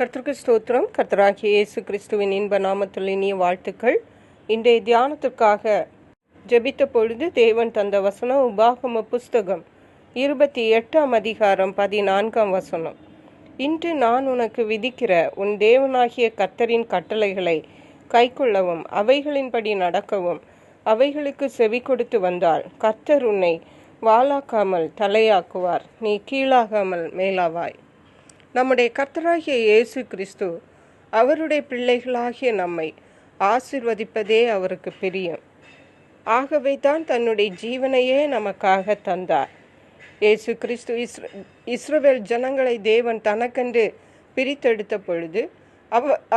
கர்த்தருக்கு ஸ்தோத்திரம். கர்த்தராகிய இயேசு கிறிஸ்துவின் இன்ப நாமத்தில் இனிய வாழ்த்துக்கள். இன்றைய தியானத்திற்காக ஜெபித்த பொழுது தேவன் தந்த வசனம் உபாகம புஸ்தகம் 28ஆம் அதிகாரம் 14ஆம் வசனம். இன்று நான் உனக்கு விதிக்கிற உன் தேவனாகிய கர்த்தரின் கட்டளைகளை கைக்கொள்ளவும் அவைகளின்படி நடக்கவும் அவைகளுக்கு செவி கொடுத்து வந்தால் கர்த்தர் உன்னை வாளாக்காமல் தலையாக்குவார், நீ கீழாகாமல் மேலாவாய். நம்முடைய கர்த்தராகிய இயேசு கிறிஸ்து அவருடைய பிள்ளைகளாகிய நம்மை ஆசீர்வதிப்பதே அவருக்கு பிரியம். ஆகவே தான் தன்னுடைய ஜீவனையே நமக்காக தந்தார். இயேசு கிறிஸ்து இஸ்ரவேல் ஜனங்களை தேவன் தனக்கென்று பிரித்தெடுத்த பொழுது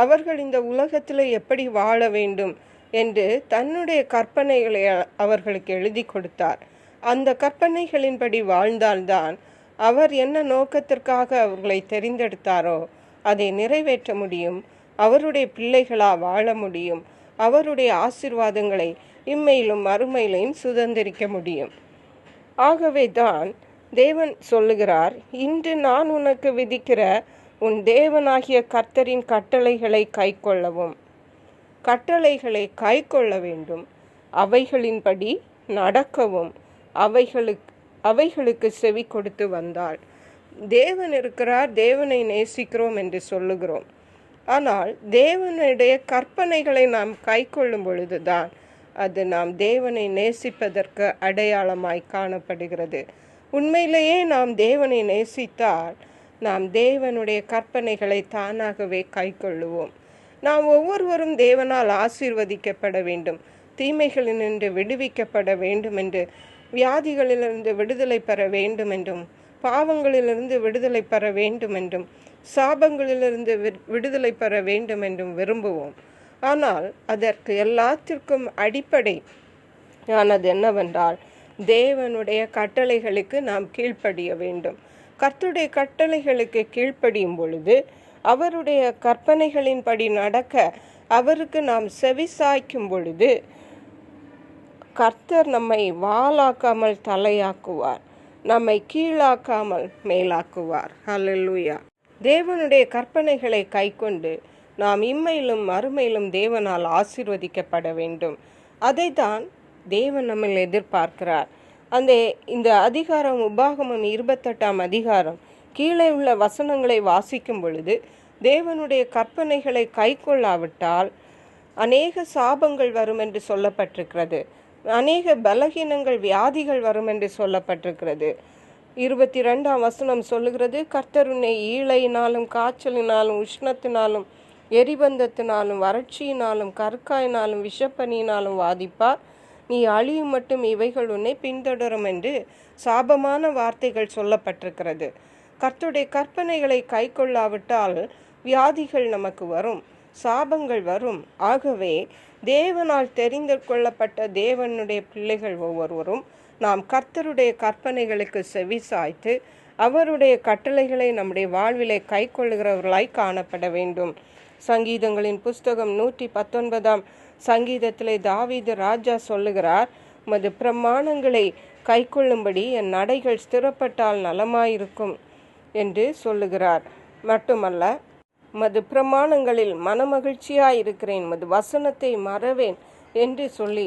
அவர்கள் இந்த உலகத்தில் எப்படி வாழ வேண்டும் என்று தன்னுடைய கற்பனைகளை அவர்களுக்கு எழுதி கொடுத்தார். அந்த கற்பனைகளின்படி வாழ்ந்தால்தான் அவர் என்ன நோக்கத்திற்காக அவர்களை தெரிந்தெடுத்தாரோ அதை நிறைவேற்ற முடியும், அவருடைய பிள்ளைகளா வாழ முடியும், அவருடைய ஆசீர்வாதங்களை இம்மையிலும் மறுமையிலையும் சுதந்திரிக்க முடியும். ஆகவே தான் தேவன் சொல்லுகிறார், இன்று நான் உனக்கு விதிக்கிற உன் தேவனாகிய கர்த்தரின் கட்டளைகளை கைக்கொள்ளவும். கட்டளைகளை கைக்கொள்ள வேண்டும், அவைகளின்படி நடக்கவும் அவைகளுக்கு செவி கொடுத்து வந்தாள். தேவன் இருக்கிறார், தேவனை நேசிக்கிறோம் என்று சொல்லுகிறோம். ஆனால் தேவனுடைய கற்பனைகளை நாம் கைக்கொள்ளும் பொழுதுதான் அது நாம் தேவனை நேசிப்பதற்கு அடையாளமாய் காணப்படுகிறது. உண்மையிலேயே நாம் தேவனை நேசித்தால் நாம் தேவனுடைய கற்பனைகளை தானாகவே கைக்கொள்ளுவோம். நாம் ஒவ்வொருவரும் தேவனால் ஆசீர்வதிக்கப்பட வேண்டும், தீமைகளினின்று விடுவிக்கப்பட வேண்டும் என்று, வியாதிகளிலிருந்து விடுதலை பெற வேண்டும் என்றும், பாவங்களிலிருந்து விடுதலை பெற வேண்டும் என்றும், சாபங்களிலிருந்து விடுதலை பெற வேண்டும் என்றும் விரும்புவோம். ஆனால் அதற்கு எல்லாத்திற்கும் அடிப்படை ஆனது என்னவென்றால் தேவனுடைய கட்டளைகளுக்கு நாம் கீழ்ப்படிய வேண்டும். கர்த்தருடைய கட்டளைகளுக்கு கீழ்ப்படியும் பொழுது, அவருடைய கற்பனைகளின்படி நடக்க அவருக்கு நாம் செவி சாய்க்கும் பொழுது கர்த்தர் நம்மை வாளாக்காமல் தலையாக்குவார், நம்மை கீழாக்காமல் மேலாக்குவார். ஹல்லேலூயா. தேவனுடைய கற்பனைகளை கைக்கொண்டு நாம் இம்மையிலும் மறுமையிலும் தேவனால் ஆசீர்வதிக்கப்பட வேண்டும். அதை தான் தேவன் நம்மில் எதிர்பார்க்கிறார். இந்த அதிகாரம் உபாகமம் 28ஆம் அதிகாரம் கீழே உள்ள வசனங்களை வாசிக்கும் பொழுது, தேவனுடைய கற்பனைகளை கைக்கொள்ளாவிட்டால் அநேக சாபங்கள் வரும் என்று சொல்லப்பட்டிருக்கிறது, அநேக பலகீனங்கள் வியாதிகள் வரும் என்று சொல்லப்பட்டிருக்கிறது. 22ஆம் வசனம் சொல்லுகிறது, கர்த்தர் உன்னை ஈழையினாலும் காய்ச்சலினாலும் உஷ்ணத்தினாலும் எரிபந்தத்தினாலும் வறட்சியினாலும் கற்காயினாலும் விஷப்பனியினாலும் வாதிப்பார், நீ அழியும் மட்டும் இவைகள் உன்னை பின்தொடரும் என்று சாபமான வார்த்தைகள் சொல்லப்பட்டிருக்கிறது. கர்த்தருடைய கற்பனைகளை கை கொள்ளாவிட்டால் வியாதிகள் நமக்கு வரும், சாபங்கள் வரும். ஆகவே தேவனால் தெரிந்து கொள்ளப்பட்ட தேவனுடைய பிள்ளைகள் ஒவ்வொருவரும் நாம் கர்த்தருடைய கற்பனைகளுக்கு செவி சாய்த்து அவருடைய கட்டளைகளை நம்முடைய வாழ்விலை கை கொள்ளுகிறவர்களாய் காணப்பட வேண்டும். சங்கீதங்களின் புஸ்தகம் 119ஆம் சங்கீதத்திலே தாவீது ராஜா சொல்லுகிறார், மது பிரமாணங்களை கை கொள்ளும்படி என் நடைகள் ஸ்திரப்பட்டால் நலமாயிருக்கும் என்று சொல்லுகிறார். மட்டுமல்ல, மது பிரமாணங்களில் மனமகிழ்ச்சியாயிருக்கிறேன், மது வசனத்தை மறவேன் என்று சொல்லி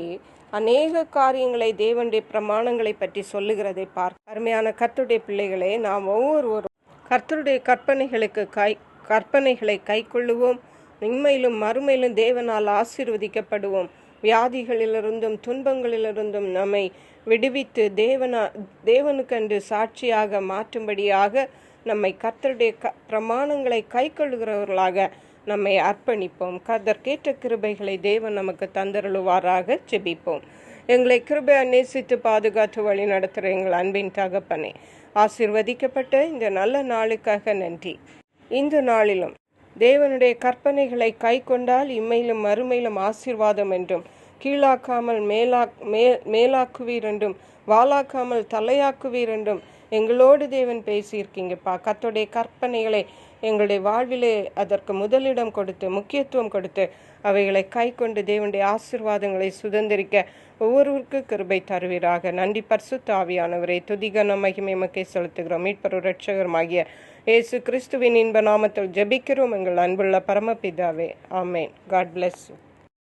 அநேக காரியங்களை தேவனுடைய பிரமாணங்களை பற்றி சொல்லுகிறதை அருமையான கர்த்தருடைய பிள்ளைகளே, நாம் ஒவ்வொருவரும் கர்த்தருடைய கற்பனைகளை கை கொள்ளுவோம், இம்மையிலும் மறுமையிலும் தேவனால் ஆசீர்வதிக்கப்படுவோம். வியாதிகளிலிருந்தும் துன்பங்களிலிருந்தும் நம்மை விடுவித்து தேவனுக்கென்று சாட்சியாக மாற்றும்படியாக நம்மை கர்த்தருடைய பிரமாணங்களை கை கொள்ளுகிறவர்களாக நம்மை அர்ப்பணிப்போம். கர்த்தர்க்கேற்ற கிருபைகளை தேவன் நமக்கு தந்தருளுவாராக. ஜெபிப்போம். எங்களை கிருபை நேசித்து பாதுகாத்து வழி நடத்துகிற எங்கள் அன்பின் தகப்பனே, ஆசீர்வதிக்கப்பட்ட இந்த நல்ல நாளுக்காக நன்றி. இந்த நாளிலும் தேவனுடைய கற்பனைகளை கை கொண்டால் இம்மையிலும் மறுமையிலும் ஆசீர்வாதம் என்றும், கீழாக்காமல் மேலாக்குவீர் என்றும், வாளாக்காமல் தலையாக்குவீர் என்றும் எங்களோடு தேவன் பேசியிருக்கீங்கப்பா. கர்த்தருடைய கற்பனைகளை எங்களுடைய வாழ்விலே அதற்கு முதலிடம் கொடுத்து முக்கியத்துவம் கொடுத்து அவைகளை கை கொண்டு தேவனுடைய ஆசீர்வாதங்களை சுதந்திரிக்க ஒவ்வொருவருக்கு கிருபை தருவீராக. நன்றி பரிசுத்த ஆவியானவரே. துதிகன மகிமை மக்கை செலுத்துகிறோம். மீட்பர் இரட்சகருமாகிய இயேசு கிறிஸ்துவின் இன்ப நாமத்தில் ஜெபிக்கிறோம் எங்கள் அன்புள்ள பரமபிதாவே. ஆமேன். God bless you.